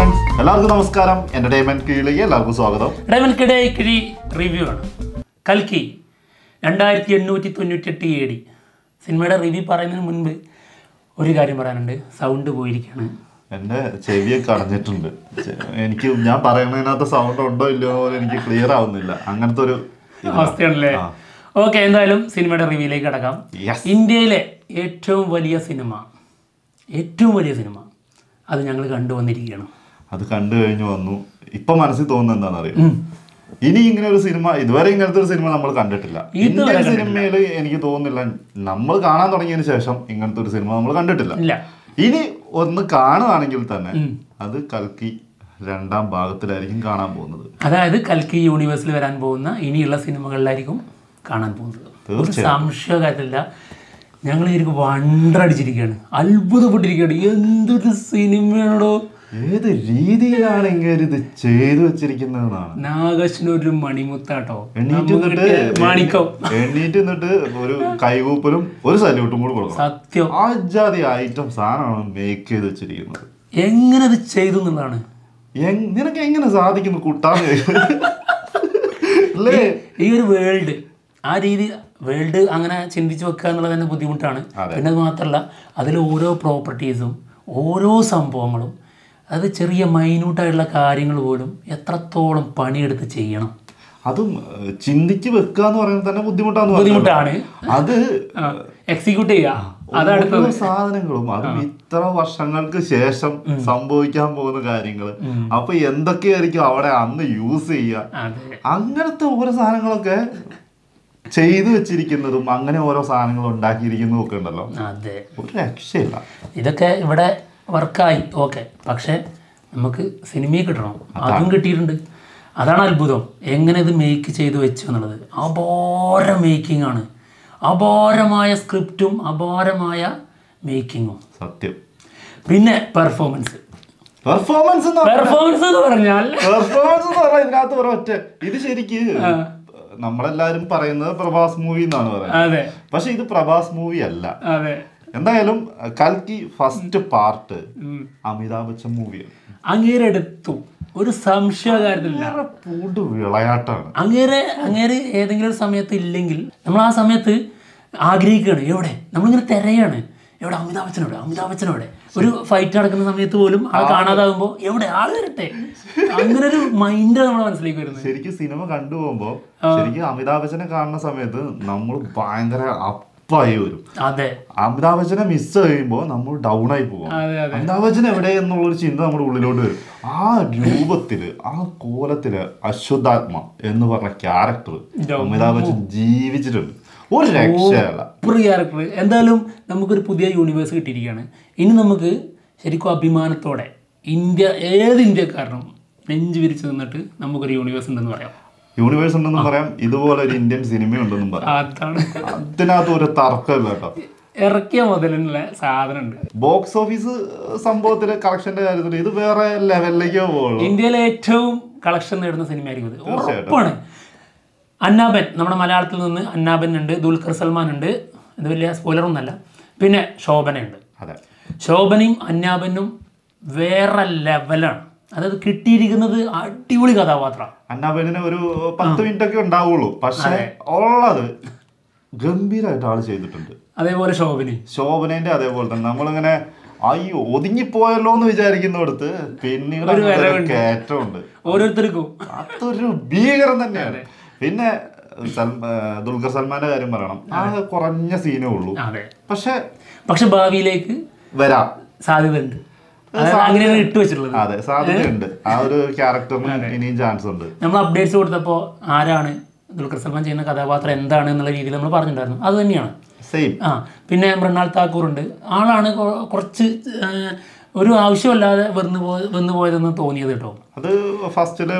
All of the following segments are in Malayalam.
ഫ്രണ്ട്സ്, എല്ലാവർക്കും നമസ്കാരം. എന്റർടൈൻമെന്റ് കീഴിലേക്ക് എല്ലാവർക്കും സ്വാഗതം. എന്റർടൈൻമെന്റ് കിഴി റിവ്യൂ ആണ്. കൽക്കി 2898 AD സിനിമയുടെ റിവ്യൂ പറയുന്നതിന് മുൻപ് ഒരു കാര്യം പറയാനുണ്ട്. സൗണ്ട് പോയിരിക്കുകയാണ്. എൻ്റെ ചെവിയൊക്കെ അടഞ്ഞിട്ടുണ്ട്. ഞാൻ പറയുന്നതിനകത്ത് സൗണ്ട് ഉണ്ടോ ഇല്ലയോ എനിക്ക് ക്ലിയർ ആവുന്നില്ല. അങ്ങനത്തെ ഒരു അവസ്ഥയാണല്ലേ. ഓക്കെ, എന്തായാലും സിനിമയുടെ റിവ്യൂയിലേക്ക് കടക്കാം. ഇന്ത്യയിലെ ഏറ്റവും വലിയ സിനിമ അത് ഞങ്ങൾ കണ്ടുവന്നിരിക്കുകയാണ്. അത് കണ്ടു കഴിഞ്ഞു വന്നു. ഇപ്പൊ മനസ്സിൽ തോന്നുന്നത് എന്താണെന്നറിയാം, ഇനി ഇങ്ങനെ ഒരു സിനിമ, ഇതുവരെ ഇങ്ങനത്തെ ഒരു സിനിമ നമ്മൾ കണ്ടിട്ടില്ല. ഇന്ത്യൻ സിനിമയിൽ എനിക്ക് തോന്നുന്നില്ല, നമ്മൾ കാണാൻ തുടങ്ങിയതിന് ശേഷം ഇങ്ങനത്തെ ഒരു സിനിമ നമ്മൾ കണ്ടിട്ടില്ല. ഇനി ഒന്ന് കാണുകയാണെങ്കിൽ തന്നെ അത് കൽക്കി 2ാം ഭാഗത്തിലായിരിക്കും കാണാൻ പോകുന്നത്. അതായത് കൽക്കി യൂണിവേഴ്സിൽ വരാൻ പോകുന്ന ഇനിയുള്ള സിനിമകളിലായിരിക്കും കാണാൻ പോകുന്നത്. ഒരു സംശയ കാര്യത്തില്ല. ഞങ്ങൾ ഇതിലേക്ക് വണ്ടടിച്ചിരിക്കുകയാണ്, അത്ഭുതപ്പെട്ടിരിക്കുകയാണ്. എന്തൊരു സിനിമയാണോ, ഏത് രീതിയിലാണ് ഇങ്ങനെ ഇത് ചെയ്തു വെച്ചിരിക്കുന്നതെന്നാണ്. നാഗേഷിനൊരു മണിമുത്താട്ടോ. എണ്ണീറ്റ് നിന്നിട്ട് ഒരു കൈകൂപ്പലും ഒരു സല്യൂട്ടും കൂടെ കൊടുക്കണം. സത്യം, ആജാതി ഐറ്റം സാധനമാണ് മേക്ക് ചെയ്ത് വെച്ചിരിക്കുന്നത്. എങ്ങനെ അത് ചെയ്തു എന്നുള്ളതാണ്. നിനക്ക് എങ്ങനെ സാധിക്കുന്നു കൂട്ടാന്ന് അല്ലേ? ഈ ഒരു വേൾഡ്, ആ രീതി വേൾഡ് അങ്ങനെ ചിന്തിച്ച് വെക്കുക എന്നുള്ളത് തന്നെ ബുദ്ധിമുട്ടാണ്. പിന്നെ അത് മാത്രമല്ല, അതിൽ ഓരോ പ്രോപ്പർട്ടീസും ഓരോ സംഭവങ്ങളും, അത് ചെറിയ മൈന്യൂട്ടായിട്ടുള്ള കാര്യങ്ങൾ പോലും എത്രത്തോളം പണിയെടുത്ത് ചെയ്യണം. അതും ചിന്തിച്ച് വെക്കുക എന്ന് പറയുന്നത് തന്നെ ബുദ്ധിമുട്ടാണ്. അത് എക്സിക്യൂട്ട് ചെയ്യുക സാധനങ്ങളും അതും ഇത്ര വർഷങ്ങൾക്ക് ശേഷം സംഭവിക്കാൻ പോകുന്ന കാര്യങ്ങള്. അപ്പൊ എന്തൊക്കെയായിരിക്കും അവിടെ അന്ന് യൂസ് ചെയ്യുക, അങ്ങനത്തെ ഓരോ സാധനങ്ങളൊക്കെ ചെയ്തു വെച്ചിരിക്കുന്നതും അങ്ങനെ ഓരോ സാധനങ്ങൾ ഉണ്ടാക്കിയിരിക്കുന്നതും ഒക്കെ ഉണ്ടല്ലോ. അതെ, ഒരു രക്ഷയില്ല. ഇതൊക്കെ ഇവിടെ വർക്കായി, ഓക്കെ. പക്ഷെ നമുക്ക് സിനിമയിൽ കിട്ടണം, അതും കിട്ടിയിട്ടുണ്ട്. അതാണ് അത്ഭുതം, എങ്ങനെ ഇത് മേക്ക് ചെയ്തു വെച്ചു എന്നുള്ളത്. അപാര മേക്കിംഗ് ആണ്, അപാരമായ സ്ക്രിപ്റ്റും അപാരമായ മേക്കിങ്ങും. സത്യം. പിന്നെ പെർഫോമൻസ് എന്ന് പറഞ്ഞാൽ ഇതിനകത്ത് ഒരൊറ്റ ഇത് ശരിക്ക് നമ്മളെല്ലാരും പറയുന്നത് പ്രഭാസ് മൂവി എന്നാണ് പറയുന്നത്. പക്ഷെ ഇത് പ്രഭാസ് മൂവി അല്ല. എന്തായാലും കൽക്കി ഫസ്റ്റ് പാർട്ട് അമിതാഭ് ബച്ചൻ മൂവിയാണ്. അങ്ങേരെടുത്തു, ഒരു സംശയകാര്യത്തില്ല. വിളയാട്ടാണ്. അങ്ങേര് ഏതെങ്കിലും ഒരു സമയത്ത് ഇല്ലെങ്കിൽ നമ്മൾ ആ സമയത്ത് ആഗ്രഹിക്കുകയാണ്, എവിടെ നമ്മളിങ്ങനെ തിരയാണ്, എവിടെ അമിതാഭ് ബച്ചനോടെ ഒരു ഫൈറ്റ് നടക്കുന്ന സമയത്ത് പോലും ആൾ കാണാതാകുമ്പോൾ എവിടെ ആള് വരട്ടെ, അങ്ങനെ ഒരു മൈൻഡ് നമ്മുടെ മനസ്സിലേക്ക് വരുന്നത്. ശരിക്കും സിനിമ കണ്ടുപോകുമ്പോ ശരിക്കും അമിതാഭ് ബച്ചനെ കാണുന്ന സമയത്ത് നമ്മൾ ഭയങ്കര അപ്പായി വരും. അതെ, അമിതാഭ് ബച്ചനെ മിസ് ചെയ്യുമ്പോൾ നമ്മൾ ഡൗൺ ആയി പോകും. അമിതാഭ് ബച്ചൻ എവിടെ എന്നുള്ളൊരു ചിന്ത നമ്മുടെ ഉള്ളിലോട്ട് വരും. ആ രൂപത്തില്, ആ കോലത്തില് അശ്വത്ഥാത്മ എന്ന് പറഞ്ഞ ക്യാരക്ടർ അമിതാഭ് ബച്ചൻ ജീവിച്ചിട്ടുണ്ട്. ഒരു രക്ഷയല്ല ക്യാരക്ടർ. എന്തായാലും നമുക്കൊരു പുതിയ യൂണിവേഴ്സ് കിട്ടിയിരിക്കുകയാണ്. ഇനി നമുക്ക് ശരിക്കും അഭിമാനത്തോടെ ഏത് ഇന്ത്യക്കാരനും നെഞ്ചു വിരിച്ചു നിന്നിട്ട് നമുക്കൊരു യൂണിവേഴ്സ് ഉണ്ടെന്ന് പറയാം. ഇതുപോലെ ഒരു ഇന്ത്യൻ സിനിമ ഉണ്ടെന്നും പറയാം. അതാണ്, അതിനകത്ത് ഒരു തർക്കമില്ല കേട്ടോ. ഇറക്കിയ മുതലുള്ള സാധനം ഉണ്ട്. ബോക്സ് ഓഫീസ് സംഭവത്തില് കളക്ഷന്റെ കാര്യത്തിൽ ഇത് വേറെ ലെവലിലേക്കോ പോകുള്ളൂ. ഇന്ത്യയിലെ ഏറ്റവും കളക്ഷൻ നേടുന്ന സിനിമയായിരിക്കും ഇത്, ഉറപ്പാണ്. അന്നാബൻ, നമ്മുടെ മലയാളത്തിൽ നിന്ന് അന്നാബൻ ഉണ്ട്, ദുൽഖർ സൽമാൻ ഉണ്ട്, ഇത് വലിയ സ്പോയിലറൊന്നുമല്ല. പിന്നെ ശോഭനയുണ്ട്. ശോഭനയും അന്നാബനും വേറെ ലെവലാണ്. അതായത് കിട്ടിയിരിക്കുന്നത് അടിപൊളി കഥാപാത്രം. അന്നാബനിന് ഒരു 10 മിനിറ്റ് ഒക്കെ ഉണ്ടാവുള്ളൂ, പക്ഷെ ഉള്ളത് ഗംഭീരമായിട്ട് ആള് ചെയ്തിട്ടുണ്ട്. അതേപോലെ ശോഭനേന്റെ അതേപോലെ തന്നെ നമ്മളിങ്ങനെ അയ്യോ ഒതുങ്ങിപ്പോയല്ലോ എന്ന് വിചാരിക്കുന്നിടത്ത് പിന്നീട് കയറ്റമുണ്ട് ഓരോരുത്തർക്കും. അതൊരു ഭീകരം തന്നെയാണ്. പിന്നെ ദുൽഖർ സൽമാന്റെ കാര്യം പറയണം, ആ കുറഞ്ഞ സീനേ ഉള്ളൂ, പക്ഷെ ഭാവിയിലേക്ക് വരാം സാധ്യതയുണ്ട്. ഇട്ട് വെച്ചിട്ടുള്ളത്. അതെ, സാധ്യതയുണ്ട്. ആ ഒരു ക്യാരക്ടറിന് ഇനിയും ചാൻസ് ഉണ്ട്. നമ്മൾ അപ്ഡേറ്റ്സ് കൊടുത്തപ്പോൾ ആരാണ് ദുൽഖർ സൽമാൻ ചെയ്യുന്ന കഥാപാത്രം എന്താണ് എന്നുള്ള രീതിയിൽ നമ്മൾ പറഞ്ഞിട്ടുണ്ടായിരുന്നു. അത് തന്നെയാണ് സെയിം. പിന്നെ മൃണാൾ താക്കൂർ ഉണ്ട്. ആളാണ് കുറച്ച് ഒരു ആവശ്യമല്ലാതെ വന്നു പോയതെന്ന് തോന്നിയത് കേട്ടോ. അത് ഫസ്റ്റിലെ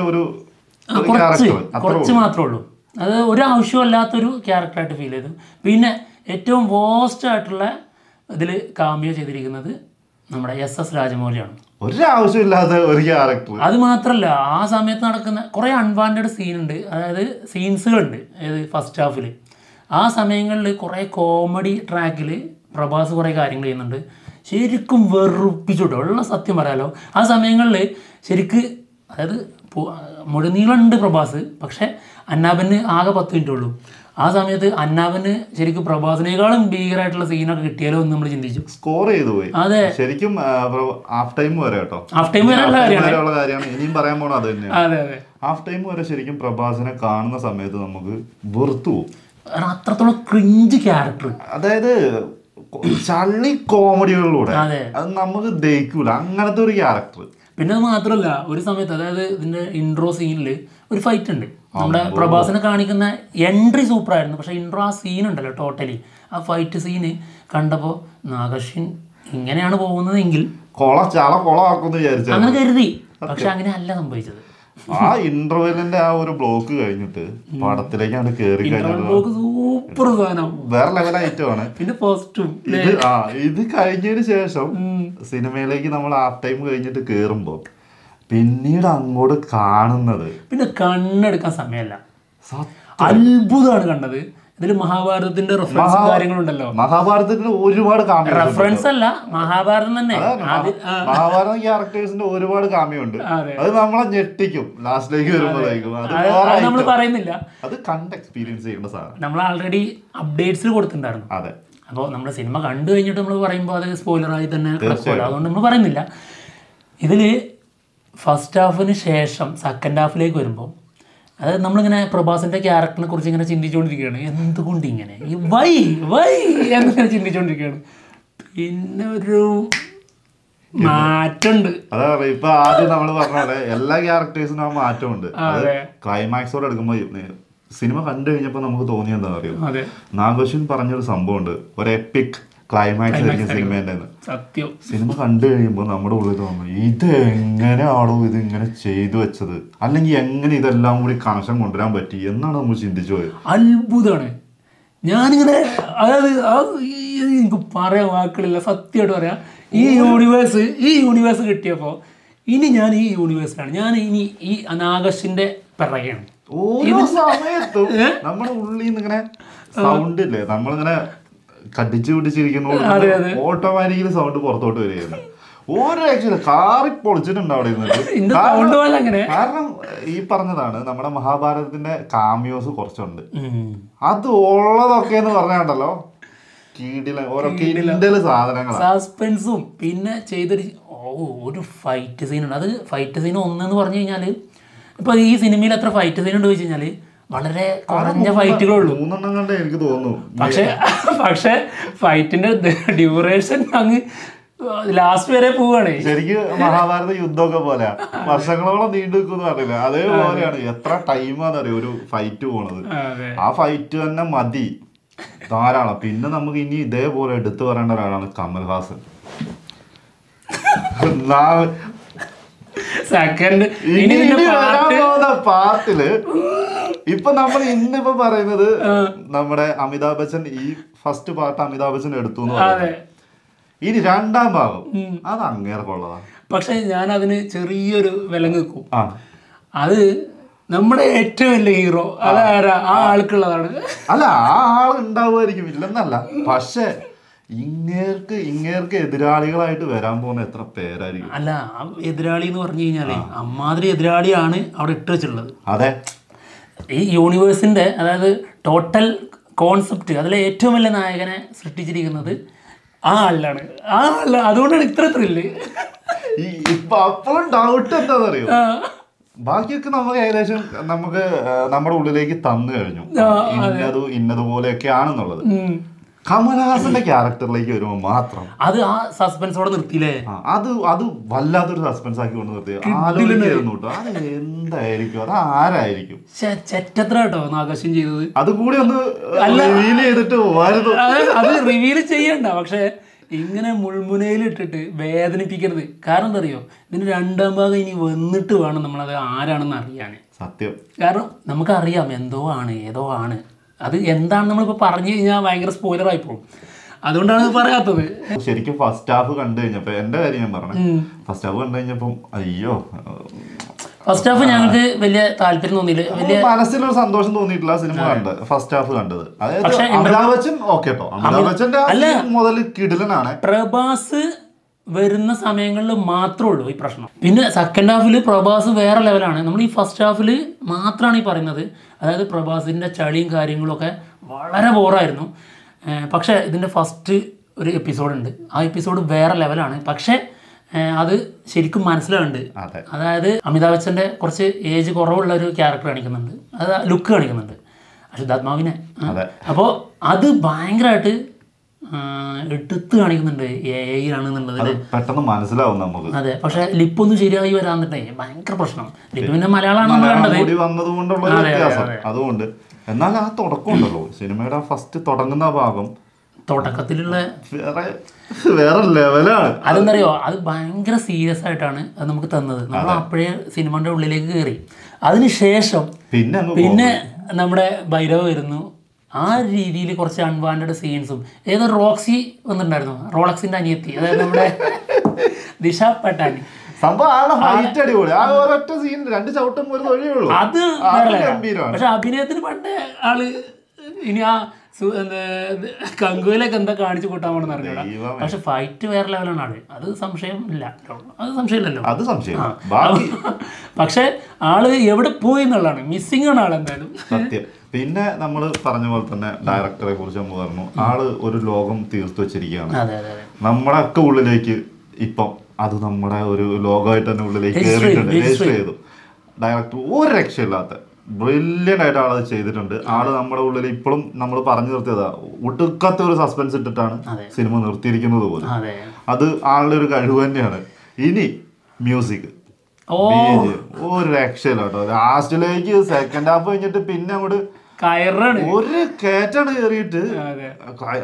കുറച്ച് മാത്രമേ ഉള്ളൂ. അത് ഒരു ആവശ്യമല്ലാത്തൊരു ക്യാരക്ടറായിട്ട് ഫീൽ ചെയ്തു. പിന്നെ ഏറ്റവും വേസ്റ്റ് ആയിട്ടുള്ള ഇതിൽ കാമിയോ ചെയ്തിരിക്കുന്നത് നമ്മുടെ SS രാജമൗലിയാണ്. ഒരാവശ്യമില്ലാത്ത ഒരു ക്യാരക്ടർ. അത് മാത്രമല്ല, ആ സമയത്ത് നടക്കുന്ന കുറേ അൺവാണ്ടഡ് സീനുണ്ട്, അതായത് സീൻസുകളുണ്ട് ഫസ്റ്റ് ഹാഫിൽ. ആ സമയങ്ങളിൽ കുറേ കോമഡി ട്രാക്കിൽ പ്രഭാസ് കുറേ കാര്യങ്ങൾ ചെയ്യുന്നുണ്ട്. ശരിക്കും വെറുപ്പിച്ചുട്ടോ ഉള്ള സത്യം പറയാലോ. ആ സമയങ്ങളിൽ ശരിക്ക് അതായത് മുഴുനീളമുണ്ട് പ്രഭാസ്, പക്ഷെ അന്നാബന് ആകെ 10 മിനിറ്റ് ഉള്ളൂ. ആ സമയത്ത് അന്നാബന് ശരിക്കും പ്രഭാസിനേക്കാളും ഭീകരമായിട്ടുള്ള സീനൊക്കെ കിട്ടിയാലോ എന്ന് നമ്മൾ ചിന്തിച്ചു. സ്കോർ ചെയ്തു പോയി. അതെ, ശരിക്കും ഹാഫ് ടൈം വരെ കേട്ടോ, ഹാഫ് ടൈം വരെയുള്ള കാര്യമാണ് ഇനിയും പറയാൻ പോണത് അത് തന്നെയാണ്. അതെ അതെ, ഹാഫ് ടൈം വരെ ശരിക്കും പ്രഭാസിനെ കാണുന്ന സമയത്ത് നമുക്ക് വെറുത്തു പോകും. അത്രത്തോളം ക്രിഞ്ച് ക്യാരക്ടർ, അതായത് ചള്ളി കോമഡികളിലൂടെ അത് നമുക്ക് ദഹിക്കൂല അങ്ങനത്തെ ഒരു ക്യാരക്ടർ. പിന്നെ അത് മാത്രമല്ല, ഒരു സമയത്ത് അതായത് ഇതിന്റെ ഇൻട്രോ സീനിൽ ഒരു ഫൈറ്റ് ഉണ്ട്. നമ്മുടെ പ്രഭാസിനെ കാണിക്കുന്ന എൻട്രി സൂപ്പറായിരുന്നു, പക്ഷെ ഇൻട്രോ ആ സീൻ ഉണ്ടല്ലോ ടോട്ടലി, ആ ഫൈറ്റ് സീന് കണ്ടപ്പോൾ നാഗശ്വിൻ ഇങ്ങനെയാണ് പോകുന്നതെങ്കിൽ അങ്ങനെ കരുതി. പക്ഷെ അങ്ങനെ അല്ല സംഭവിച്ചത്. ആ ഇന്റർവെല്ലിന്റെ ആ ഒരു ബ്ലോക്ക് കഴിഞ്ഞിട്ട് പടത്തിലേക്കാണ് കേറി സൂപ്പർ സാധനം, വേറെ ലെവൽ ഐറ്റമാണ്. പിന്നെ പോസ്റ്റും ഇത് കഴിഞ്ഞതിന് ശേഷം സിനിമയിലേക്ക് നമ്മൾ ഹാഫ് ടൈം കഴിഞ്ഞിട്ട് കേറുമ്പോ പിന്നീട് അങ്ങോട്ട് കാണുന്നത് പിന്നെ കണ്ണെടുക്കാൻ സമയമല്ല. അത്ഭുതമാണ് കണ്ടത്. ഇതിൽ മഹാഭാരതത്തിന്റെ റെഫറൻസ് കാര്യങ്ങളുണ്ടല്ലോ. മഹാഭാരതത്തിന് ഒരുപാട് റെഫറൻസ് അല്ല, മഹാഭാരതം തന്നെ. മഹാഭാരത ക്യാരക്ടേഴ്സിന്റെ ഒരുപാട് കാമ്യമുണ്ട്. അത് നമ്മളെ ഞെട്ടിക്കും ലാസ്റ്റിലേക്ക് വരുമ്പോഴേക്കും. അത് നമ്മൾ പറയുന്നില്ല, അത് കണ്ട് എക്സ്പീരിയൻസ് ചെയ്യേണ്ട സാധനം. നമ്മൾ ആൾറെഡി അപ്ഡേറ്റ്സിൽ കൊടുത്തിട്ടുണ്ടായിരുന്നു. അതെ, അപ്പോൾ നമ്മൾ സിനിമ കണ്ടു കഴിഞ്ഞിട്ട് നമ്മൾ പറയുമ്പോൾ അത് സ്പോയിലറായി തന്നെ കിടക്കുമല്ലോ, അതുകൊണ്ട് നമ്മൾ പറയുന്നില്ല. ഇതിൽ ഫസ്റ്റ് ഹാഫിന് ശേഷം സെക്കൻഡ് ഹാഫിലേക്ക് വരുമ്പോൾ അതായത് നമ്മളിങ്ങനെ പ്രഭാസിന്റെ ക്യാരക്ടറിനെ കുറിച്ച് ഇങ്ങനെ ചിന്തിച്ചുകൊണ്ടിരിക്കുകയാണ്, എന്തുകൊണ്ട് ഇങ്ങനെ ഈ വൈ എന്നിങ്ങനെ ചിന്തിച്ചുകൊണ്ടിരിക്കുകയാണ്. പിന്നെ ഒരു മാറ്റമുണ്ട്. അതാ ഇപ്പൊ ആദ്യം നമ്മൾ പറഞ്ഞ എല്ലാ ക്യാരക്ടേഴ്സിനും ആ മാറ്റമുണ്ട്. ക്ലൈമാക്സോടെ എടുക്കുമ്പോൾ സിനിമ കണ്ടു കഴിഞ്ഞപ്പോ നമുക്ക് തോന്നിയ എന്താ അറിയോ, നാഗശ്വിൻ പറഞ്ഞൊരു സംഭവമുണ്ട്, ഒരു എപ്പിക് ക്ലൈമാക്സ് ആയിരിക്കും സിനിമേന്റെ. സത്യം, സിനിമ കണ്ടു കഴിയുമ്പോൾ നമ്മുടെ ഉള്ളിൽ തോന്നുന്നു ഇതെങ്ങനെയാണോ ഇത് ഇങ്ങനെ ചെയ്തു വെച്ചത്, അല്ലെങ്കിൽ എങ്ങനെ ഇതെല്ലാം കൂടി കണക്ഷൻ കൊണ്ടുവരാൻ പറ്റി എന്നാണ് നമ്മൾ ചിന്തിച്ചു പോയത്. അത്ഭുതമാണ്. ഞാനിങ്ങനെ അതായത് എനിക്ക് പറയാൻ വാക്കുകളില്ല, സത്യമായിട്ട് പറയാം. ഈ യൂണിവേഴ്സ് കിട്ടിയപ്പോൾ ഇനി ഞാൻ ഈ യൂണിവേഴ്സിലാണ്, ഞാൻ ഇനി ഈ നാഗശ്വിന്റെ പിറകെയാണ്. ഓരോ സമയത്തും നമ്മുടെ ഉള്ളിൽ നിന്ന് ഇങ്ങനെ സൗണ്ട് ഇല്ലേ, നമ്മളിങ്ങനെ കടിച്ചു പിടിച്ചിരിക്കുന്നോട് ഓട്ടോമാറ്റിക്കലി സൗണ്ട് പുറത്തോട്ട് വരികയാണ്. ഓരോ ആക്ച്വലി കാറി പൊളിച്ചിട്ടുണ്ട് അവിടെ ഇരുന്നിട്ട്. കാരണം ഈ പറഞ്ഞതാണ് നമ്മുടെ മഹാഭാരതത്തിന്റെ കാമിയോസ് കുറച്ചുണ്ട്. അത് ഉള്ളതൊക്കെ എന്ന് പറഞ്ഞാണ്ടല്ലോ ഓരോ കിണ്ടല് സാധനങ്ങളാണ്. സസ്പെൻസും പിന്നെ ചെയ്തൊരു ഒരു ഫൈറ്റ് സീനുണ്ട്. അത് ഫൈറ്റ് സീൻ ഒന്നെന്ന് പറഞ്ഞു കഴിഞ്ഞാൽ ഇപ്പൊ ഈ സിനിമയിൽ എത്ര ഫൈറ്റ് സീൻ ഉണ്ട് ചോദിച്ചു കഴിഞ്ഞാല് വളരെ കുറഞ്ഞ ഫൈറ്റുകളുള്ളൂ, 3 കണ്ടേ എനിക്ക് തോന്നുന്നു. പക്ഷെ ഫൈറ്റിന്റെ ഡ്യൂറേഷൻ അങ്ങ് ലാസ്റ്റ് വരെ പോവാണ്. ശരിക്കും മഹാഭാരത യുദ്ധമൊക്കെ പോലെ വർഷങ്ങളോളം നീണ്ടു നിൽക്കുമെന്ന് പറഞ്ഞില്ല, അതേപോലെയാണ്. എത്ര ടൈമാണെന്നറിയോ ഒരു ഫൈറ്റ് പോണത്. ആ ഫൈറ്റ് തന്നെ മതി ധാരാളം. പിന്നെ നമുക്ക് ഇനി ഇതേപോലെ എടുത്തു പറയേണ്ട ഒരാളാണ് കമൽഹാസൻ. പാട്ടില് ഇപ്പൊ നമ്മൾ ഇന്നിപ്പോ പറയുന്നത് നമ്മുടെ അമിതാഭ് ബച്ചൻ ഈ ഫസ്റ്റ് പാട്ട് അമിതാഭ് ബച്ചൻ എടുത്തു എന്ന് പറയുന്നത്. ഇനി 2ാം ഭാഗം അത് അങ്ങേർക്കുള്ളതാണ്. പക്ഷെ ഞാൻ അതിന് ചെറിയൊരു വില നിൽക്കും. അത് നമ്മുടെ ഏറ്റവും വലിയ ഹീറോ അതാരാ, ആ ആൾക്കുള്ളതാണ്. അല്ല, ആ ആൾ ഉണ്ടാവുമായിരിക്കും, ഇല്ലെന്നല്ല. പക്ഷെ ഇങ്ങേർക്ക് എതിരാളികളായിട്ട് വരാൻ പോകുന്ന എത്ര പേരായിരിക്കും. അല്ല, എതിരാളി എന്ന് പറഞ്ഞു കഴിഞ്ഞാല് അമ്മാതിരി എതിരാളിയാണ് അവിടെ ഇട്ട് വെച്ചിട്ടുള്ളത്. അതെ, ഈ യൂണിവേഴ്സിന്റെ അതായത് ടോട്ടൽ കോൺസെപ്റ്റ് അതിലെ ഏറ്റവും വലിയ നായകനെ സൃഷ്ടിച്ചിരിക്കുന്നത് ആ ആളിലാണ്. അതുകൊണ്ടാണ് ഇത്ര ത്രില്ല്. ഇപ്പൊ അപ്പോഴും ഡൗട്ട് എന്താണെന്നറിയോ, ബാക്കിയൊക്കെ നമുക്ക് ഏകദേശം നമ്മുടെ ഉള്ളിലേക്ക് തന്നു കഴിഞ്ഞു, ഇന്നതുപോലെയൊക്കെ ആണെന്നുള്ളത്. കമൽഹാസന്റെ ക്യാരക്ടറിലേക്ക് വരുമ്പോൾ മാത്രം അത് ആ സസ്പെൻസോടെ നിർത്തിയില്ലേ, അത് വല്ലാത്തൊരു സസ്പെൻസ് ആക്കി കൊണ്ട് നിർത്തി. ആലോചിക്കായിരുന്നു കേട്ടോ, അത് എന്തായിരിക്കും, അത് ആരായിരിക്കും. ചെറ്റത്ര കേട്ടോ നാഗശ്വിൻ ചെയ്തത്. അതും കൂടി ഒന്ന് റിവീൽ ചെയ്തിട്ട് പോവായിരുന്നു. അത് റിവീൽ ചെയ്യണ്ട, പക്ഷെ ഇങ്ങനെ മുൾമുനയിലിട്ടിട്ട് വേദനിപ്പിക്കരുത്. കാരണം എന്താ അറിയോ, ഇതിന് 2ാം ഭാഗം ഇനി വന്നിട്ട് വേണം നമ്മളത് ആരാണെന്ന് അറിയാൻ. സത്യം, കാരണം നമുക്കറിയാം ഏതോ ആണ്. അത് എന്താണ് നമ്മളിപ്പോൾ പറഞ്ഞു കഴിഞ്ഞാൽ ഭയങ്കര സ്പോയിലറായി പോകും. അതുകൊണ്ടാണ് പറയാത്തത്. ശരിക്കും ഫസ്റ്റ് ഹാഫ് കണ്ടു കഴിഞ്ഞപ്പോൾ എൻ്റെ കാര്യം ഞാൻ പറഞ്ഞു, ഫസ്റ്റ് ഹാഫ് കണ്ടു കഴിഞ്ഞപ്പം അയ്യോ ഫസ്റ്റ് ഹാഫ് ഞങ്ങൾക്ക് വലിയ താല്പര്യം തോന്നിയില്ല, വലിയ മനസ്സിലൊരു സന്തോഷം തോന്നിയിട്ടില്ല സിനിമ കണ്ടത്, ഫസ്റ്റ് ഹാഫ് കണ്ടത്. അതായത് അമിതാഭ് ബച്ചൻ ഓക്കെ കേട്ടോ, അമിതാഭ് ബച്ചന്റെ മുതൽ കിടിലനാണ്. പ്രഭാസ് വരുന്ന സമയങ്ങളിൽ മാത്രമേ ഉള്ളൂ ഈ പ്രശ്നം. പിന്നെ സെക്കൻഡ് ഹാഫിൽ പ്രഭാസ് വേറെ ലെവലാണ്. നമ്മൾ ഈ ഫസ്റ്റ് ഹാഫിൽ മാത്രമാണ് ഈ പറയുന്നത്. അതായത് പ്രഭാസിൻ്റെ ചളിയും കാര്യങ്ങളൊക്കെ വളരെ ബോറായിരുന്നു. പക്ഷേ ഇതിൻ്റെ ഫസ്റ്റ് ഒരു എപ്പിസോഡുണ്ട്, ആ എപ്പിസോഡ് വേറെ ലെവലാണ്. പക്ഷേ അത് ശരിക്കും മനസ്സിലാവുന്നുണ്ട്. അതായത് അമിതാഭ് ബച്ചൻ്റെ കുറച്ച് ഏജ് കുറവുള്ള ഒരു ക്യാരക്ടർ കാണിക്കുന്നുണ്ട്, അത് ലുക്ക് കാണിക്കുന്നുണ്ട്, അശുദ്ധാത്മാവിനെ. അപ്പോൾ അത് ഭയങ്കരമായിട്ട് എടുത്ത് കാണിക്കുന്നുണ്ട് ആണെന്നുള്ളത് പെട്ടെന്ന് മനസ്സിലാവും നമുക്ക്. അതെ, പക്ഷെ ലിപ്പൊന്നും ശരിയായി വരാന്നിട്ടേ ഭയങ്കര പ്രശ്നം. ലിപ്പ് പിന്നെ മലയാളമാണ് കണ്ടത്. അതുകൊണ്ട് എന്നാൽ ആ തുടക്കം ഉണ്ടല്ലോ സിനിമയുടെ ഫസ്റ്റ് തുടങ്ങുന്ന ഭാഗം, തുടക്കത്തിലുള്ള വേറെ ലെവലാണ്. അതെന്തറിയോ, അത് ഭയങ്കര സീരിയസ് ആയിട്ടാണ് അത് നമുക്ക് തന്നത്. നമ്മൾ അപ്പോഴേ സിനിമയുടെ ഉള്ളിലേക്ക് കയറി. അതിനുശേഷം പിന്നെ നമ്മുടെ ഭൈരവ് വരുന്നു. ആ രീതിയിൽ കുറച്ച് അൺവാണ്ടഡ് സീൻസും, ഏതൊരു റോക്സി വന്നിട്ടുണ്ടായിരുന്നു, റോളക്സിന്റെ അനിയത്തി, അതായത് നമ്മുടെ ദിശ പട്ടാനി. അത് പക്ഷെ അഭിനയത്തിന് പണ്ടേ ആള് ഇനി ആ കങ്കുവിലൊക്കെ എന്താ കാണിച്ചു കൂട്ടാൻ പോണെന്ന് അറിഞ്ഞൂടാ. പക്ഷെ ഫൈറ്റ് വേറെ ലെവലാണ് ആള്, അത് സംശയം ഇല്ല, അത് സംശയമില്ലല്ലോ. പക്ഷെ ആള് എവിടെ പോയി എന്നുള്ളതാണ്, മിസ്സിംഗ് ആണ് ആൾ എന്തായാലും. സത്യം. പിന്നെ നമ്മൾ പറഞ്ഞ പോലെ തന്നെ ഡയറക്ടറെ കുറിച്ച് നമ്മൾ പറഞ്ഞു, ആള് ഒരു ലോകം തീർത്തു വെച്ചിരിക്കുകയാണ് നമ്മുടെ ഒക്കെ ഉള്ളിലേക്ക്. ഇപ്പം അത് നമ്മുടെ ഒരു ലോകമായിട്ട് തന്നെ ഉള്ളിലേക്ക് കയറിയിട്ടുണ്ട്, രജിസ്റ്റർ ചെയ്തു. ഡയറക്ടർ ഒരു രക്ഷയില്ലാത്ത ബ്രില്യൻ്റ് ആയിട്ട് ആളത് ചെയ്തിട്ടുണ്ട്. ആള് നമ്മുടെ ഉള്ളിൽ ഇപ്പോഴും നമ്മൾ പറഞ്ഞു നിർത്തിയതാ, ഒടുക്കത്തെ ഒരു സസ്പെൻസ് ഇട്ടിട്ടാണ് സിനിമ നിർത്തിയിരിക്കുന്നത് പോലും. അത് ആളുടെ ഒരു കഴിവ് തന്നെയാണ്. ഇനി മ്യൂസിക് ഒരു രക്ഷയില്ല കേട്ടോ. ലാസ്റ്റിലേക്ക് സെക്കൻഡ് ഹാഫ് കഴിഞ്ഞിട്ട് പിന്നെ അങ്ങോട്ട് ഒരു കയറ്റാണ് കയറിയിട്ട്,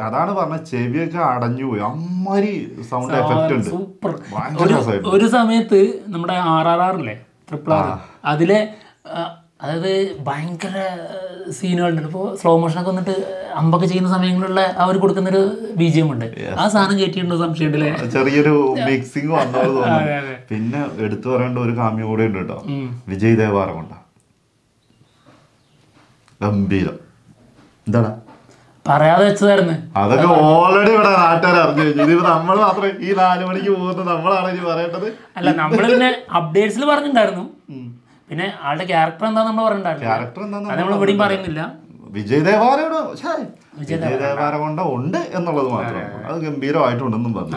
അതാണ് പറഞ്ഞ ചെവിയൊക്കെ അടഞ്ഞു പോയി, അമ്മാരി സൗണ്ട് എഫക്റ്റ് ഉണ്ട്. ഒരു സമയത്ത് നമ്മുടെ RRR RRR അതിലെ അതായത് ഭയങ്കര സീനുകളുണ്ട്. ഇപ്പോൾ സ്ലോ മോഷനൊക്കെ വന്നിട്ട് അമ്പൊക്കെ ചെയ്യുന്ന സമയങ്ങളിലുള്ള അവർ കൊടുക്കുന്നൊരു BGM ഉണ്ട്, ആ സാധനം കയറ്റിയിട്ടുണ്ടോ സംശയമുണ്ടല്ലേ, ചെറിയൊരു മിക്സിങ് വന്നത് തോന്നുന്നു. പിന്നെ എടുത്തു പറയേണ്ട ഒരു കാമ്യ കൂടെ ഉണ്ട് കേട്ടോ, വിജയ് ദേവരകൊണ്ട. ഗംഭീരം. എന്താണ് പറയാതെ വെച്ചതായിരുന്നു. അതൊക്കെ ഓൾറെഡി ഇവിടെ നാട്ടുകാർ അറിഞ്ഞു കഴിഞ്ഞു. ഇത് നമ്മൾ മാത്രം ഈ 4 മണിക്ക് പോകുന്നത് നമ്മളാണ് ഇനി പറയേണ്ടത്. അല്ല, നമ്മള് പിന്നെ അപ്ഡേറ്റ്സിൽ പറഞ്ഞിട്ടുണ്ടായിരുന്നു. പിന്നെ ആളുടെ ക്യാരക്ടർ എന്താന്ന് നമ്മൾ പറഞ്ഞിട്ടുണ്ടായിരുന്നു, അത് നമ്മൾ ഇവിടെയും പറയുന്നില്ല. വിജയ് ദേവരകൊണ്ട ഉണ്ട് എന്നുള്ളത് മാത്രമാണ്, അത് ഗംഭീരമായിട്ടുണ്ടെന്നും പറഞ്ഞു.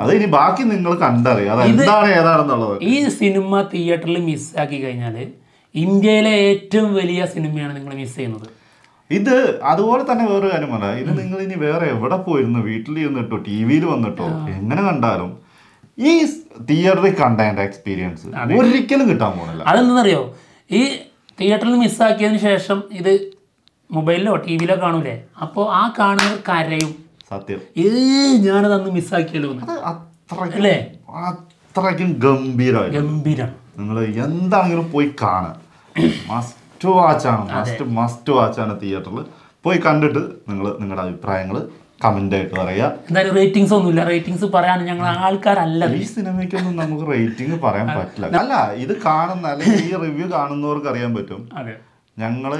അത് ഇനി ബാക്കി നിങ്ങൾ കണ്ടറിയാം അതെന്താണ് ഏതാണെന്നുള്ളത്. ഈ സിനിമ തിയേറ്ററിൽ മിസ്സാക്കി കഴിഞ്ഞാല് ഇന്ത്യയിലെ ഏറ്റവും വലിയ സിനിമയാണ് നിങ്ങൾ മിസ് ചെയ്യുന്നത്. ഇത് അതുപോലെ തന്നെ വേറൊരു കാര്യമല്ല, ഇത് നിങ്ങൾ ഇനി വേറെ എവിടെ പോയിരുന്നു, വീട്ടിൽ ഇരുന്നിട്ടോ TV-യിൽ വന്നിട്ടോ എങ്ങനെ കണ്ടാലും ഈ തിയേറ്ററിൽ കണ്ടതിന്റെ എക്സ്പീരിയൻസ് ഒരിക്കലും കിട്ടാൻ പോകുന്നില്ല. അതെന്താണെന്നറിയോ, ഈ തിയേറ്ററിൽ മിസ്സാക്കിയതിന് ശേഷം ഇത് മൊബൈലിലോ TV-യിലോ കാണൂലേ, അപ്പോൾ ആ കാണുന്നവർ കരയും. സത്യം, ഞാനത് അന്ന് മിസ്സാക്കിയല്ലോ അല്ലേ. അത്രയ്ക്കും ഗംഭീരമാണ്. നിങ്ങൾ എന്താണെങ്കിലും പോയി കാണാൻ മസ്റ്റ് വാച്ചാണ് തിയേറ്ററിൽ പോയി കണ്ടിട്ട് നിങ്ങൾ നിങ്ങളുടെ അഭിപ്രായങ്ങൾ കമന്റ് ആയിട്ട് പറയാ. എന്തായാലും റേറ്റിംഗ്സ് ഒന്നുമില്ല, റേറ്റിംഗ്സ് പറയാൻ ഞങ്ങൾ ആൾക്കാരല്ല. ഈ സിനിമയ്ക്കൊന്നും നമുക്ക് റേറ്റിംഗ് പറയാൻ പറ്റില്ല. അല്ല, ഇത് കാണുന്ന അല്ലെങ്കിൽ ഈ റിവ്യൂ കാണുന്നവർക്ക് അറിയാൻ പറ്റും ഞങ്ങൾ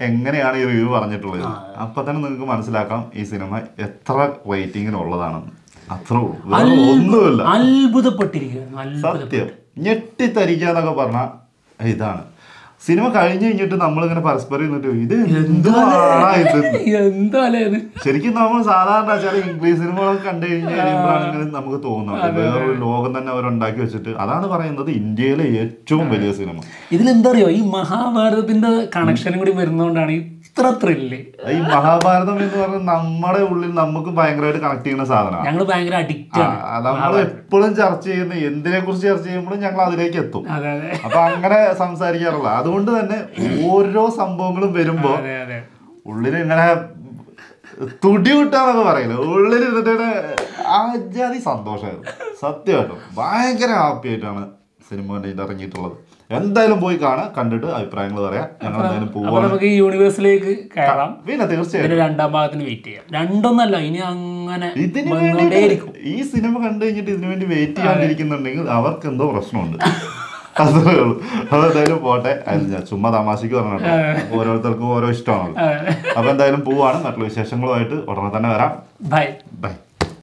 എങ്ങനെയാണ് ഈ റിവ്യൂ പറഞ്ഞിട്ടുള്ളത്. അപ്പൊ തന്നെ നിങ്ങൾക്ക് മനസ്സിലാക്കാം ഈ സിനിമ എത്ര റേറ്റിംഗിനുള്ളതാണെന്ന്. അത്ര ഒന്നുമില്ല, അത്ഭുതപ്പെട്ടിരിക്കുന്നു. സത്യം, ഞെട്ടിത്തരിക്കാന്നൊക്കെ പറഞ്ഞാൽ ഇതാണ്. സിനിമ കഴിഞ്ഞ് കഴിഞ്ഞിട്ട് നമ്മളിങ്ങനെ പരസ്പരം ഇരുന്നിട്ട് ഇത് എന്താ ശരിക്കും നമ്മൾ സാധാരണ ചില ഇംഗ്ലീഷ് സിനിമകളൊക്കെ കണ്ടു കഴിയുമ്പോഴാണ് ഇങ്ങനെ നമുക്ക് തോന്നുന്നത് വേറൊരു ലോകം തന്നെ അവരുണ്ടാക്കി വെച്ചിട്ട്. അതാണ് പറയുന്നത് ഇന്ത്യയിലെ ഏറ്റവും വലിയ സിനിമ. ഇതിലെന്താ അറിയോ, ഈ മഹാഭാരതത്തിന്റെ കണക്ഷനും കൂടി വരുന്നതുകൊണ്ടാണ് ഇത്ര ത്രില്ല്. ഈ മഹാഭാരതം എന്ന് പറഞ്ഞാൽ നമ്മുടെ ഉള്ളിൽ നമുക്ക് ഭയങ്കരമായിട്ട് കണക്ട് ചെയ്യുന്ന സാധനമാണ്. ഞങ്ങൾ ഭയങ്കര അഡിക്റ്റ് ആണ്. നമ്മൾ എപ്പോഴും ചർച്ച ചെയ്യുന്ന എന്തിനെ കുറിച്ച് ചർച്ച ചെയ്യുമ്പോഴും ഞങ്ങൾ അതിലേക്ക് എത്തും. അപ്പൊ അങ്ങനെ സംസാരിക്കാറുള്ള. അതുകൊണ്ട് തന്നെ ഓരോ സംഭവങ്ങളും വരുമ്പോ ഉള്ളിൽ ഇങ്ങനെ തുടി വിട്ടാന്നൊക്കെ പറയില്ല, ഉള്ളിൽ ഇരുന്നിട്ട് ആജാതി സന്തോഷമായിരുന്നു. സത്യമായിട്ടും ഭയങ്കര ഹാപ്പി ആയിട്ടാണ് സിനിമ കണ്ടിട്ട് ഇറങ്ങിയിട്ടുള്ളത്. എന്തായാലും പോയി കാണാം, കണ്ടിട്ട് അഭിപ്രായങ്ങൾ പറയാം. ഞങ്ങൾ എന്തായാലും പോവാം, നമുക്ക് ഈ യൂണിവേഴ്സിലേക്ക് കയറാം. പിന്നെ തീർച്ചയായും രണ്ടാം ഭാഗത്തിന് വെയിറ്റ് ചെയ്യാം. രണ്ടൊന്നല്ല, ഇനി അങ്ങനെ ഇതിന് വേണ്ടി ഈ സിനിമ കണ്ടു കഴിഞ്ഞിട്ട് ഇതിനു വേണ്ടി വെയിറ്റ് ചെയ്യാണ്ടിരിക്കുന്നുണ്ടെങ്കിൽ അവർക്ക് എന്തോ പ്രശ്നമുണ്ട്. അത്രേ ഉള്ളൂ. അതെന്തായാലും പോട്ടെ. ഞാൻ ചുമ്മാ തമാശക്ക് പറഞ്ഞോ, ഓരോരുത്തർക്കും ഓരോ ഇഷ്ടമാണല്ലോ. അപ്പൊ എന്തായാലും പോവാണ്. മറ്റുള്ള വിശേഷങ്ങളുമായിട്ട് ഉടനെ തന്നെ വരാം. Bye bye.